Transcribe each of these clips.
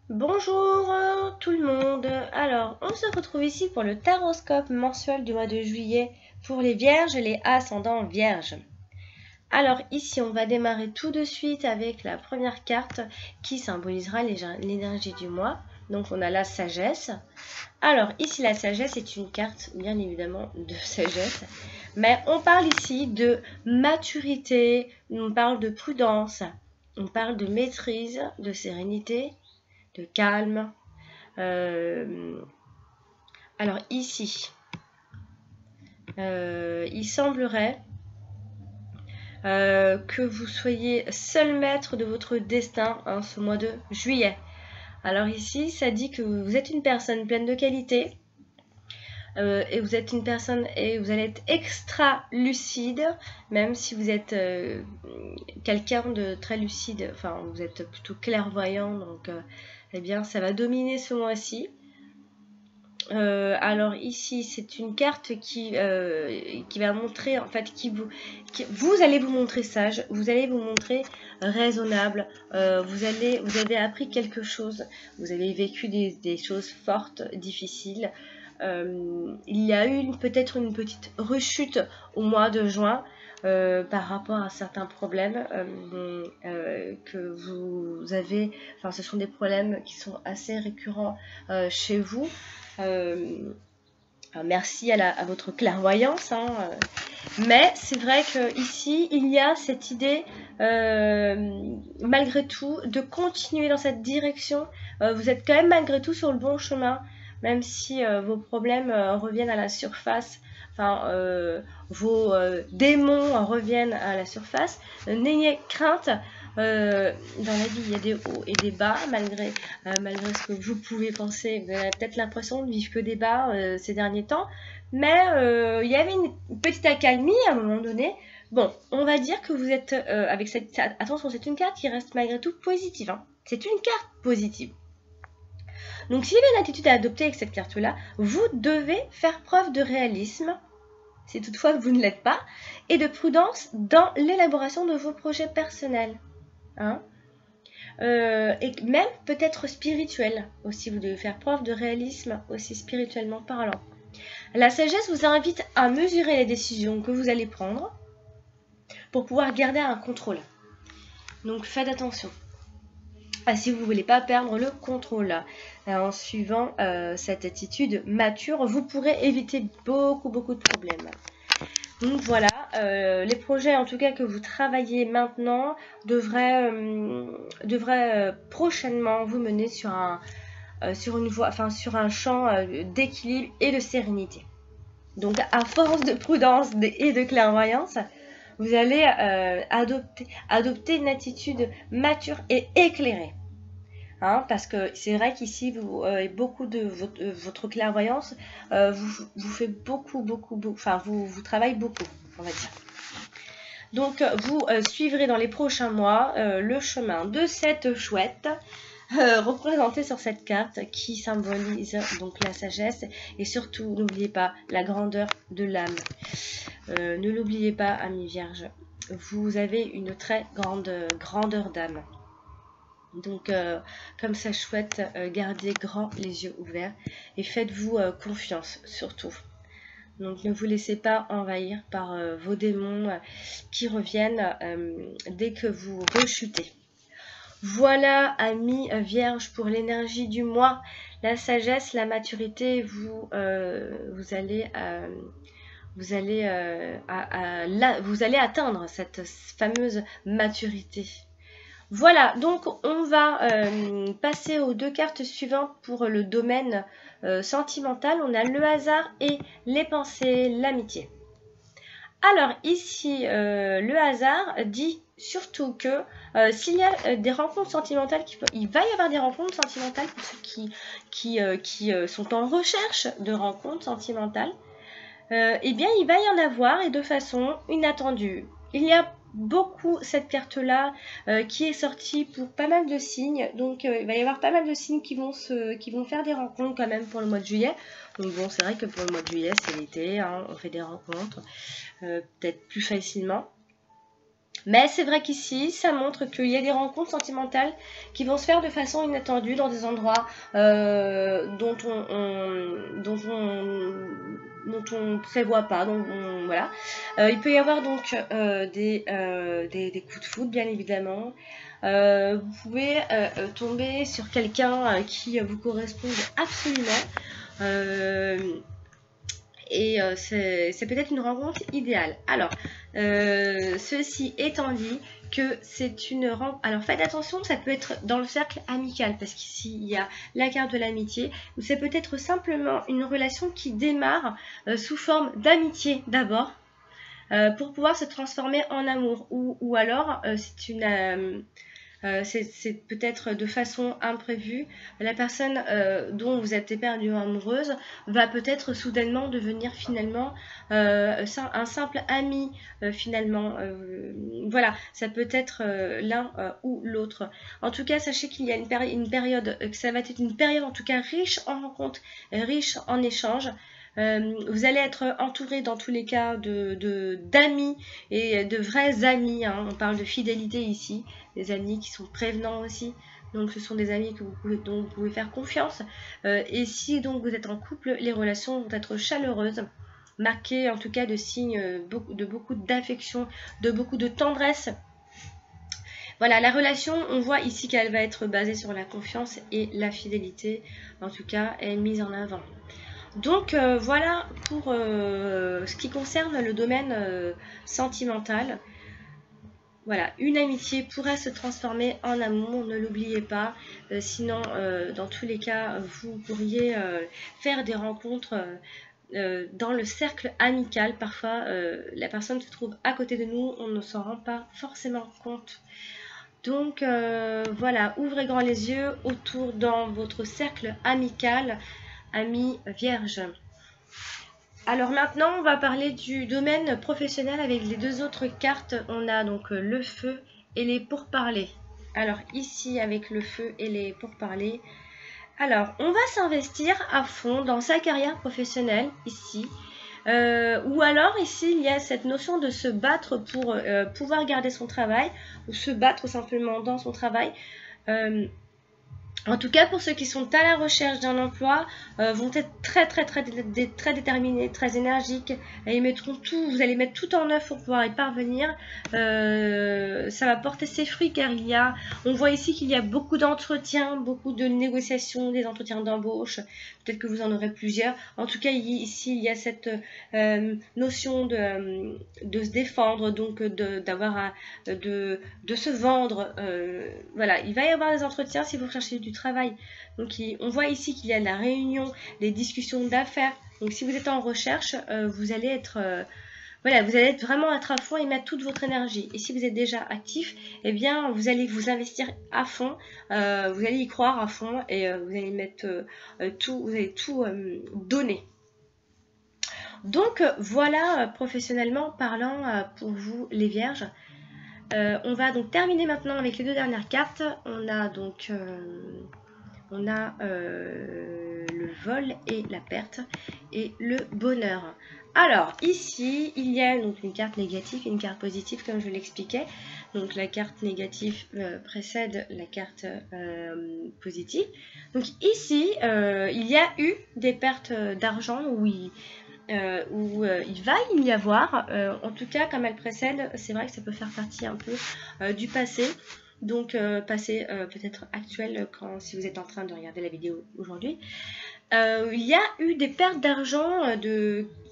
Bonjour tout le monde. Alors, on se retrouve ici pour le taroscope mensuel du mois de juillet pour les vierges et les ascendants vierges. Alors ici, on va démarrer tout de suite avec la première carte qui symbolisera l'énergie du mois. Donc on a la sagesse. Alors ici, la sagesse est une carte bien évidemment de sagesse. Mais on parle ici de maturité, on parle de prudence, on parle de maîtrise, de sérénité, de calme. Alors ici, il semblerait que vous soyez seul maître de votre destin ce mois de juillet. Alors ici, ça dit que vous êtes une personne pleine de qualité et vous êtes une personne et vous allez être extra lucide, même si vous êtes quelqu'un de très lucide. Enfin, vous êtes plutôt clairvoyant, donc eh bien, ça va dominer ce mois-ci. Alors ici, c'est une carte qui va montrer, en fait, vous allez vous montrer sage, vous allez vous montrer raisonnable, vous avez appris quelque chose, vous avez vécu des choses fortes, difficiles. Il y a eu peut-être une petite rechute au mois de juin par rapport à certains problèmes que vous avez. Enfin, ce sont des problèmes qui sont assez récurrents chez vous. Merci à votre clairvoyance, mais c'est vrai qu'ici il y a cette idée malgré tout de continuer dans cette direction. Vous êtes quand même malgré tout sur le bon chemin, même si vos problèmes reviennent à la surface, enfin vos démons reviennent à la surface. N'ayez crainte. Dans la vie, il y a des hauts et des bas, malgré ce que vous pouvez penser. Vous avez peut-être l'impression de vivre que des bas ces derniers temps, mais il y avait une petite accalmie à un moment donné. Bon, on va dire que vous êtes avec cette... Attention, c'est une carte qui reste malgré tout positive. C'est une carte positive. Donc, s'il y avait une attitude à adopter avec cette carte-là, vous devez faire preuve de réalisme, si toutefois vous ne l'êtes pas, et de prudence dans l'élaboration de vos projets personnels. Et même peut-être spirituel aussi, vous devez faire preuve de réalisme aussi spirituellement parlant. La sagesse vous invite à mesurer les décisions que vous allez prendre pour pouvoir garder un contrôle. Donc faites attention. Si vous ne voulez pas perdre le contrôle, en suivant cette attitude mature, vous pourrez éviter beaucoup de problèmes. Donc voilà, les projets en tout cas que vous travaillez maintenant devraient prochainement vous mener sur une voie, enfin sur un champ d'équilibre et de sérénité. Donc à force de prudence et de clairvoyance, vous allez adopter une attitude mature et éclairée. Parce que c'est vrai qu'ici, beaucoup de votre clairvoyance vous fait beaucoup, enfin, vous travaille beaucoup, on va dire. Donc, vous suivrez dans les prochains mois le chemin de cette chouette représentée sur cette carte qui symbolise donc la sagesse et surtout, n'oubliez pas la grandeur de l'âme. Ne l'oubliez pas, amis vierges, vous avez une très grande grandeur d'âme. Donc, comme ça chouette, gardez grand les yeux ouverts et faites-vous confiance surtout. Donc, ne vous laissez pas envahir par vos démons qui reviennent dès que vous rechutez. Voilà, amis vierges, pour l'énergie du mois, la sagesse, la maturité, vous allez atteindre cette fameuse maturité. Voilà, donc on va passer aux deux cartes suivantes pour le domaine sentimental. On a le hasard et les pensées, l'amitié. Alors ici, le hasard dit surtout que s'il y a des rencontres sentimentales, il va y avoir des rencontres sentimentales pour ceux qui sont en recherche de rencontres sentimentales. Eh bien, il va y en avoir et de façon inattendue. Il y a beaucoup cette carte-là qui est sortie pour pas mal de signes. Donc, il va y avoir pas mal de signes qui vont faire des rencontres quand même pour le mois de juillet. Donc bon, c'est vrai que pour le mois de juillet, c'est l'été, on fait des rencontres peut-être plus facilement. Mais c'est vrai qu'ici, ça montre qu'il y a des rencontres sentimentales qui vont se faire de façon inattendue dans des endroits dont on prévoit pas. Donc voilà. Il peut y avoir donc des coups de foudre, bien évidemment. Vous pouvez tomber sur quelqu'un qui vous correspond absolument. C'est peut-être une rencontre idéale. Alors, ceci étant dit, que c'est une rencontre... Alors, faites attention, ça peut être dans le cercle amical, parce qu'ici, il y a la carte de l'amitié, ou c'est peut-être simplement une relation qui démarre sous forme d'amitié d'abord, pour pouvoir se transformer en amour. Ou alors, c'est une... c'est peut-être de façon imprévue, la personne dont vous êtes éperdument amoureuse va peut-être soudainement devenir finalement un simple ami finalement. Voilà, ça peut être l'un ou l'autre. En tout cas, sachez qu'il y a une période, que ça va être une période en tout cas riche en rencontres, riche en échanges. Vous allez être entouré dans tous les cas d'amis et de vrais amis, hein. On parle de fidélité ici, des amis qui sont prévenants aussi, donc ce sont des amis dont vous pouvez faire confiance. Et si donc vous êtes en couple, les relations vont être chaleureuses, marquées en tout cas de signes de beaucoup d'affection, de beaucoup de tendresse. Voilà, la relation, on voit ici qu'elle va être basée sur la confiance et la fidélité, en tout cas, est mise en avant. Donc voilà pour ce qui concerne le domaine sentimental. Voilà, une amitié pourrait se transformer en amour, ne l'oubliez pas. Sinon, dans tous les cas, vous pourriez faire des rencontres dans le cercle amical. Parfois, la personne se trouve à côté de nous, on ne s'en rend pas forcément compte. Donc voilà, ouvrez grand les yeux autour dans votre cercle amical. Amis vierges. Alors maintenant, on va parler du domaine professionnel avec les deux autres cartes. On a donc le feu et les pourparlers. Alors ici, avec le feu et les pourparlers, alors on va s'investir à fond dans sa carrière professionnelle ici. Ou alors ici, il y a cette notion de se battre pour pouvoir garder son travail ou se battre simplement dans son travail. En tout cas, pour ceux qui sont à la recherche d'un emploi, vont être très déterminés, très énergiques. Et ils mettront tout, vous allez mettre tout en œuvre pour pouvoir y parvenir. Ça va porter ses fruits car on voit ici qu'il y a beaucoup d'entretiens, beaucoup de négociations, des entretiens d'embauche. Peut-être que vous en aurez plusieurs. En tout cas, ici, il y a cette notion de se défendre, donc de se vendre. Voilà, il va y avoir des entretiens si vous cherchez du travail. Donc on voit ici qu'il y a de la réunion, des discussions d'affaires. Donc si vous êtes en recherche, vous allez être voilà, vous allez vraiment être à fond et mettre toute votre énergie. Et si vous êtes déjà actif, eh bien vous allez vous investir à fond, vous allez y croire à fond et vous allez mettre vous allez tout donner. Donc voilà, professionnellement parlant, pour vous les vierges. On va donc terminer maintenant avec les deux dernières cartes. On a donc le vol et la perte et le bonheur. Alors ici il y a donc une carte négative et une carte positive comme je l'expliquais. Donc la carte négative précède la carte positive. Donc ici il y a eu des pertes d'argent où il va y avoir, en tout cas comme elle précède, c'est vrai que ça peut faire partie un peu du passé, donc passé peut-être actuel si vous êtes en train de regarder la vidéo aujourd'hui. Il y a eu des pertes d'argent,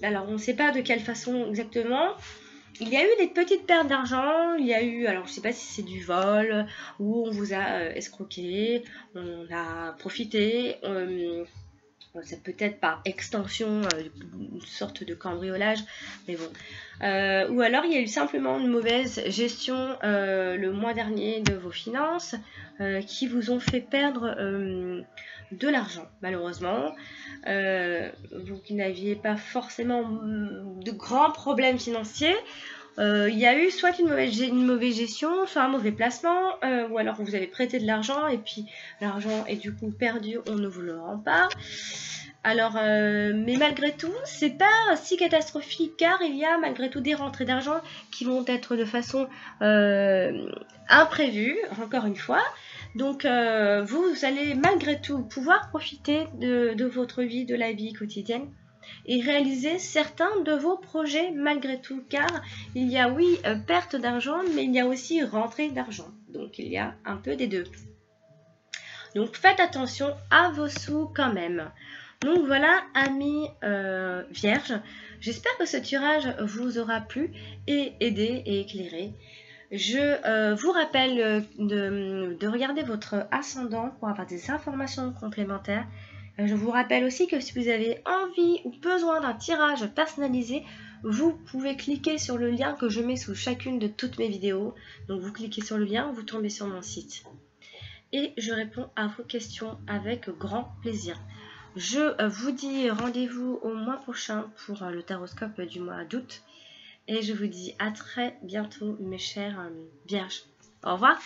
alors on ne sait pas de quelle façon exactement. Il y a eu des petites pertes d'argent, il y a eu, alors je ne sais pas si c'est du vol, ou on vous a escroqué, on a profité, c'est peut-être par extension une sorte de cambriolage, mais bon. Ou alors il y a eu simplement une mauvaise gestion le mois dernier de vos finances qui vous ont fait perdre de l'argent, malheureusement. Vous n'aviez pas forcément de grands problèmes financiers. Il y a eu soit une mauvaise gestion, soit un mauvais placement, ou alors vous avez prêté de l'argent et puis l'argent est du coup perdu, on ne vous le rend pas. Alors, mais malgré tout, c'est pas si catastrophique car il y a malgré tout des rentrées d'argent qui vont être de façon imprévue, encore une fois. Donc, vous allez malgré tout pouvoir profiter de votre vie, de la vie quotidienne et réaliser certains de vos projets malgré tout, car il y a oui perte d'argent, mais il y a aussi rentrée d'argent. Donc, il y a un peu des deux. Donc, faites attention à vos sous quand même. Donc voilà, amis vierges, j'espère que ce tirage vous aura plu et aidé et éclairé. Je vous rappelle de regarder votre ascendant pour avoir des informations complémentaires. Je vous rappelle aussi que si vous avez envie ou besoin d'un tirage personnalisé, vous pouvez cliquer sur le lien que je mets sous chacune de toutes mes vidéos. Donc vous cliquez sur le lien, vous tombez sur mon site. Et je réponds à vos questions avec grand plaisir. Je vous dis rendez-vous au mois prochain pour le taroscope du mois d'août. Et je vous dis à très bientôt mes chers vierges. Au revoir.